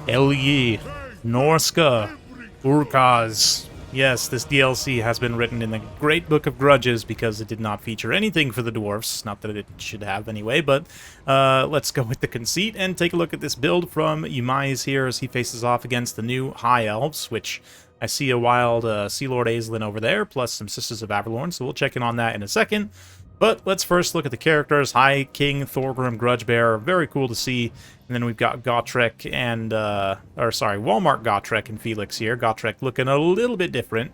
Elgi, Norska, Urkaz. Yes, this DLC has been written in the Great Book of Grudges because it did not feature anything for the Dwarfs. Not that it should have anyway, but let's go with the conceit and take a look at this build from Umai's here as he faces off against the new High Elves, which I see a wild Sea Lord Azelin over there, plus some Sisters of Avalorn, so we'll check in on that in a second. But let's first look at the characters. High King Thorgrim Grudgebearer, very cool to see. And then we've got Gotrek and, Walmart Gotrek and Felix here. Gotrek looking a little bit different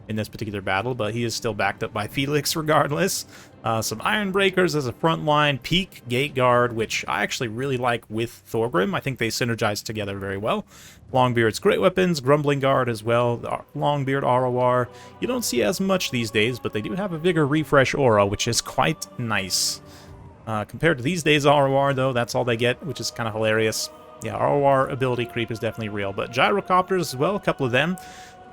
in this particular battle, but he is still backed up by Felix regardless. Some Ironbreakers as a front line, Peak Gate Guard, which I actually really like with Thorgrim. I think they synergize together very well. Longbeard's Great Weapons, Grumbling Guard as well, Longbeard ROR. You don't see as much these days, but they do have a Vigor Refresh aura, which is quite nice. Compared to these days ROR, though, that's all they get, which is kind of hilarious. Yeah, ROR ability creep is definitely real, but Gyrocopters as well, a couple of them.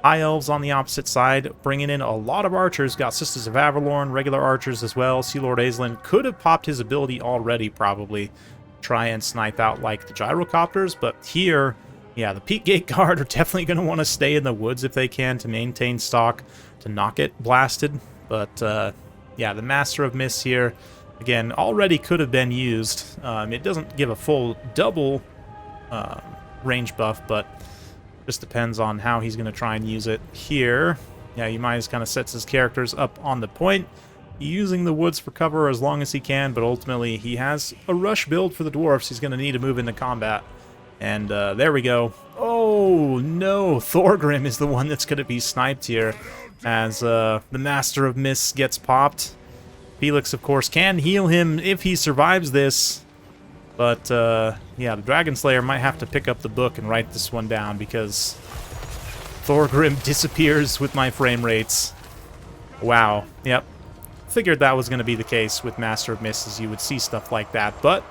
High Elves on the opposite side, bringing in a lot of archers. Got Sisters of Avalorn, regular archers as well. Sea Lord Azelin could have popped his ability already, probably. Try and snipe out like the Gyrocopters, but here, yeah, the Peak Gate Guard are definitely going to want to stay in the woods if they can to maintain stock, to not get blasted. But, yeah, the Master of Mists here, again, already could have been used. It doesn't give a full double range buff, but just depends on how he's going to try and use it here. Yeah, Umai kind of sets his characters up on the point, using the woods for cover as long as he can, but ultimately he has a rush build for the Dwarfs. He's going to need to move into combat. And there we go. Oh, no. Thorgrim is the one that's going to be sniped here as the Master of Mists gets popped. Felix, of course, can heal him if he survives this. But, yeah, the Dragon Slayer might have to pick up the book and write this one down because Thorgrim disappears with my frame rates. Wow. Yep. Figured that was going to be the case with Master of Mists, as you would see stuff like that. But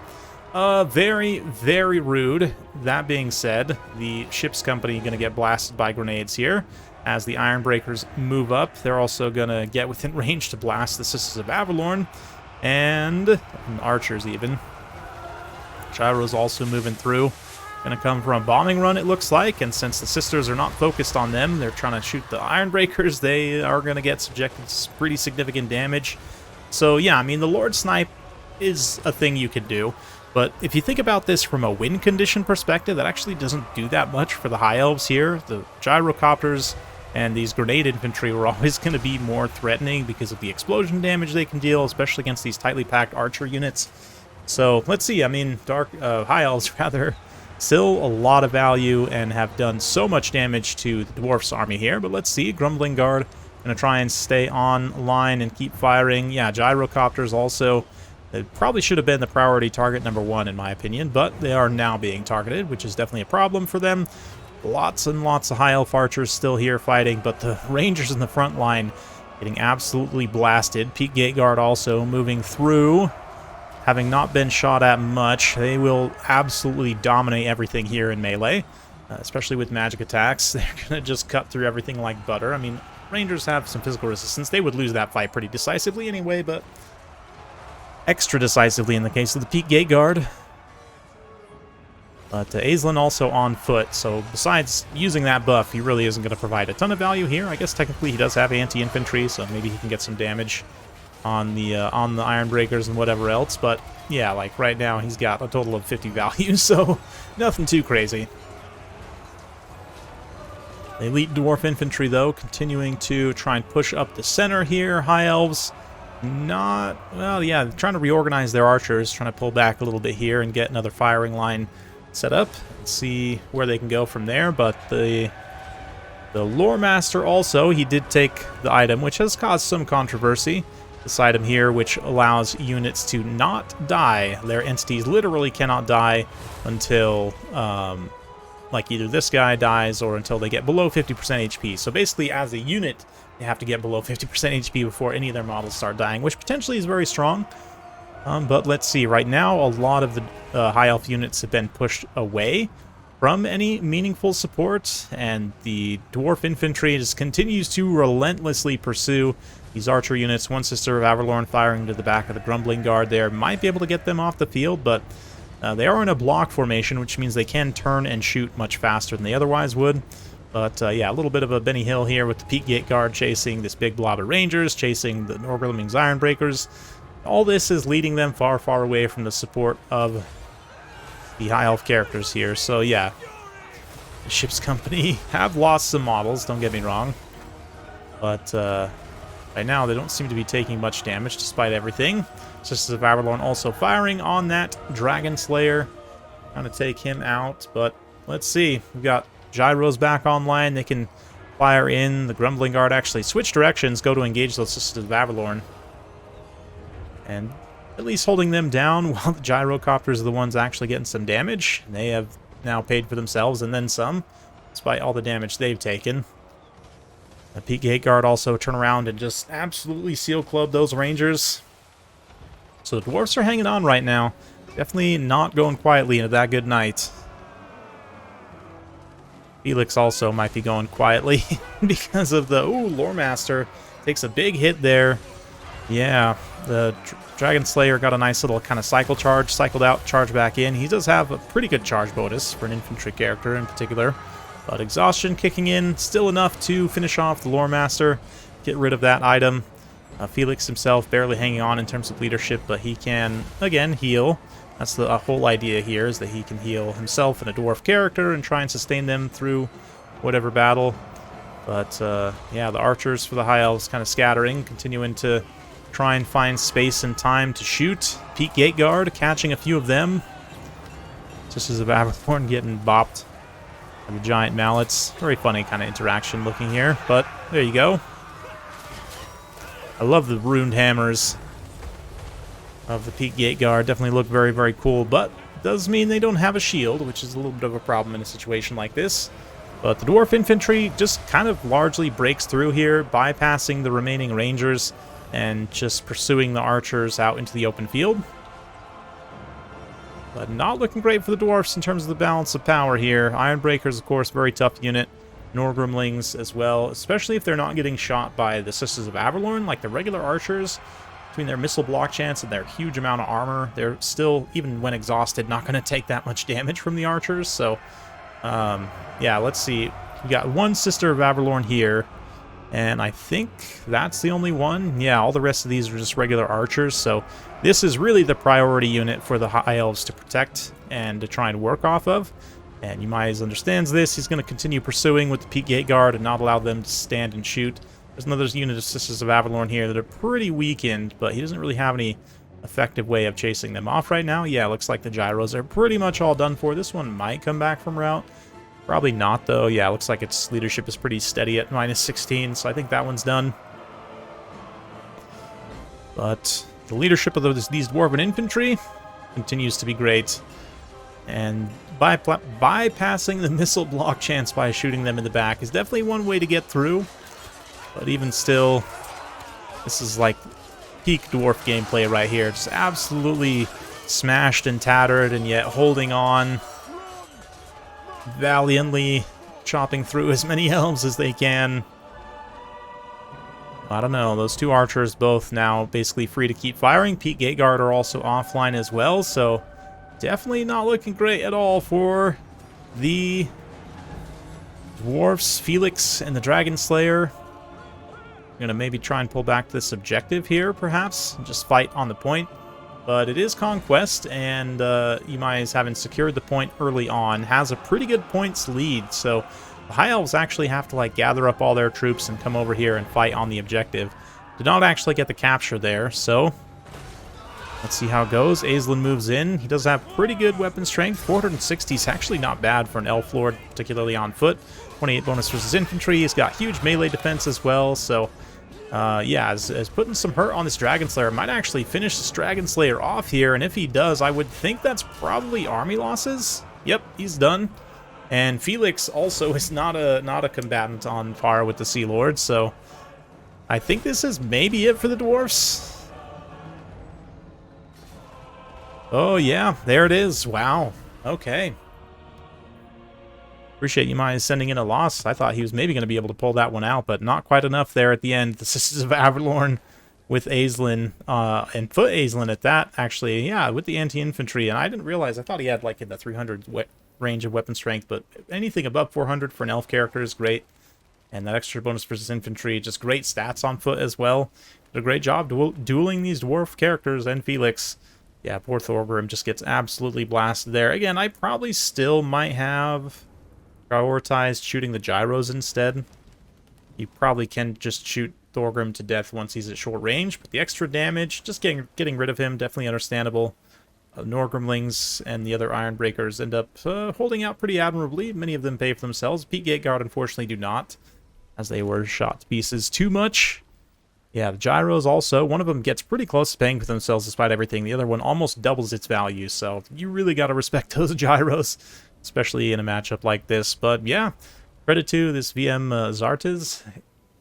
very, very rude. That being said, the ship's company going to get blasted by grenades here. As the Ironbreakers move up, they're also going to get within range to blast the Sisters of Avalorn. And archers even. Gyro's also moving through. Going to come from a bombing run, it looks like. And since the Sisters are not focused on them, they're trying to shoot the Ironbreakers. They are going to get subjected to pretty significant damage. So, yeah, I mean, the Lord Snipe is a thing you could do. But if you think about this from a win condition perspective, that actually doesn't do that much for the High Elves here. The Gyrocopters and these grenade infantry were always going to be more threatening because of the explosion damage they can deal, especially against these tightly packed archer units. So let's see. I mean, High Elves rather still a lot of value and have done so much damage to the Dwarfs army here. But let's see. Grumbling Guard going to try and stay on line and keep firing. Yeah, Gyrocopters also. It probably should have been the priority target number one, in my opinion, but they are now being targeted, which is definitely a problem for them. Lots and lots of High Elf archers still here fighting, but the Rangers in the front line getting absolutely blasted. Peak Gate Guard also moving through. Having not been shot at much, they will absolutely dominate everything here in melee, especially with magic attacks. They're going to just cut through everything like butter. I mean, Rangers have some physical resistance. They would lose that fight pretty decisively anyway, but extra decisively in the case of the Peak Gate Guard. But Azelin also on foot, so besides using that buff, he really isn't going to provide a ton of value here. I guess technically he does have anti-infantry, so maybe he can get some damage on the Ironbreakers and whatever else. But yeah, like right now he's got a total of 50 value, so nothing too crazy. The elite dwarf infantry, though, continuing to try and push up the center here. High Elves not, well, yeah, trying to reorganize their archers, trying to pull back a little bit here and get another firing line set up and see where they can go from there. But the Lore Master also, he did take the item, which has caused some controversy. This item here, which allows units to not die. Their entities literally cannot die until, like, either this guy dies or until they get below 50% HP. So basically, as a unit, they have to get below 50% HP before any of their models start dying, which potentially is very strong. But let's see. Right now, a lot of the High Elf units have been pushed away from any meaningful support, and the Dwarf Infantry just continues to relentlessly pursue these archer units. One Sister of Avalorn firing to the back of the Grumbling Guard there might be able to get them off the field, but They are in a block formation, which means they can turn and shoot much faster than they otherwise would. But yeah, a little bit of a Benny Hill here with the Peak Gate Guard chasing this big blob of Rangers, chasing the Norgrimling's Ironbreakers. All this is leading them far, far away from the support of the High Elf characters here. So yeah, the ship's company have lost some models, don't get me wrong. But right now they don't seem to be taking much damage despite everything. Sisters of Avalorn also firing on that Dragon Slayer, trying to take him out. But let's see, we've got Gyros back online. They can fire in. The Grumbling Guard actually switch directions, go to engage those Sisters of Avalorn. And at least holding them down while the Gyrocopters are the ones actually getting some damage. They have now paid for themselves and then some, despite all the damage they've taken. The Peak Gate Guard also turn around and just absolutely seal club those Rangers. So the Dwarfs are hanging on right now. Definitely not going quietly into that good night. Felix also might be going quietly because of the... Ooh, Loremaster takes a big hit there. Yeah, the Dragon Slayer got a nice little kind of cycle charge, cycled out, charge back in. He does have a pretty good charge bonus for an infantry character in particular. But exhaustion kicking in, still enough to finish off the Loremaster, get rid of that item. Felix himself barely hanging on in terms of leadership, but he can, again, heal. That's the whole idea here, is that he can heal himself and a dwarf character and try and sustain them through whatever battle. But, yeah, the archers for the High Elves kind of scattering, continuing to try and find space and time to shoot. Peak Gate Guard catching a few of them. Sisters of Avalorn getting bopped by the giant mallets. Very funny kind of interaction looking here, but there you go. I love the runed hammers of the Peak Gate Guard. Definitely look very, very cool, but does mean they don't have a shield, which is a little bit of a problem in a situation like this. But the Dwarf Infantry just kind of largely breaks through here, bypassing the remaining Rangers and just pursuing the archers out into the open field. But not looking great for the Dwarfs in terms of the balance of power here. Ironbreakers, of course, very tough unit. Norgrimlings as well, especially if they're not getting shot by the Sisters of Avalorn, like the regular archers. Between their missile block chance and their huge amount of armor, they're still, even when exhausted, not going to take that much damage from the archers. So, yeah, let's see. We got one Sister of Avalorn here, and I think that's the only one. Yeah, all the rest of these are just regular archers, so this is really the priority unit for the High Elves to protect and to try and work off of. And Yumai's understands this. He's going to continue pursuing with the Peak Gate Guard and not allow them to stand and shoot. There's another unit of Sisters of Avalorn here that are pretty weakened, but he doesn't really have any effective way of chasing them off right now. Yeah, looks like the gyros are pretty much all done for. This one might come back from route. Probably not, though. Yeah, looks like its leadership is pretty steady at -16, so I think that one's done. But the leadership of these Dwarven infantry continues to be great. And bypassing the missile block chance by shooting them in the back is definitely one way to get through. But even still, this is like peak dwarf gameplay right here. Just absolutely smashed and tattered, and yet holding on valiantly, chopping through as many elves as they can. I don't know, those two archers both now basically free to keep firing. Peak Gate Guard are also offline as well, so definitely not looking great at all for the Dwarfs, Felix, and the Dragon Slayer. I'm going to maybe try and pull back this objective here, perhaps, and just fight on the point. But it is Conquest, and Yumai is having secured the point early on, has a pretty good points lead, so the High Elves actually have to like gather up all their troops and come over here and fight on the objective. Did not actually get the capture there, so let's see how it goes. Aislan moves in. He does have pretty good weapon strength. 460 is actually not bad for an Elf Lord, particularly on foot. 28 bonus versus infantry. He's got huge melee defense as well, so yeah, as putting some hurt on this Dragon Slayer. Might actually finish this Dragon Slayer off here, and if he does, I would think that's probably army losses. Yep, he's done. And Felix also is not a combatant on par with the Sea Lord, so I think this is maybe it for the Dwarfs. Oh yeah, there it is. Wow. Okay. Appreciate Yumai sending in a loss. I thought he was maybe going to be able to pull that one out, but not quite enough there at the end. The Sisters of Avalorn with Aislinn, and foot Aislinn at that, actually, yeah, with the anti-infantry, and I didn't realize, I thought he had, like, in the 300 range of weapon strength, but anything above 400 for an elf character is great, and that extra bonus versus infantry, just great stats on foot as well. Did a great job dueling these dwarf characters and Felix. Yeah, poor Thorgrim just gets absolutely blasted there. Again, I probably still might have prioritized shooting the gyros instead. You probably can just shoot Thorgrim to death once he's at short range, but the extra damage, just getting rid of him, definitely understandable. Norgrimlings and the other Ironbreakers end up holding out pretty admirably. Many of them pay for themselves. Pete Gateguard, unfortunately, do not, as they were shot to pieces too much. Yeah, the gyros also, one of them gets pretty close to paying for themselves despite everything. The other one almost doubles its value, so you really got to respect those gyros, especially in a matchup like this. But yeah, credit to this VM Zartez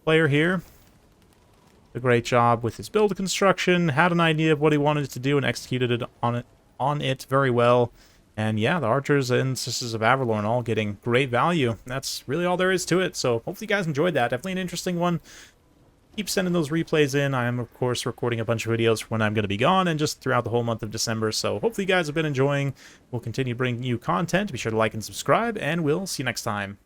player here. A great job with his build construction, had an idea of what he wanted to do and executed it on it very well. And yeah, the archers and Sisters of Avalorn all getting great value. That's really all there is to it. So hopefully you guys enjoyed that. Definitely an interesting one. Keep sending those replays in. I am, of course, recording a bunch of videos for when I'm going to be gone and just throughout the whole month of December. So hopefully you guys have been enjoying. We'll continue bringing you content. Be sure to like and subscribe, and we'll see you next time.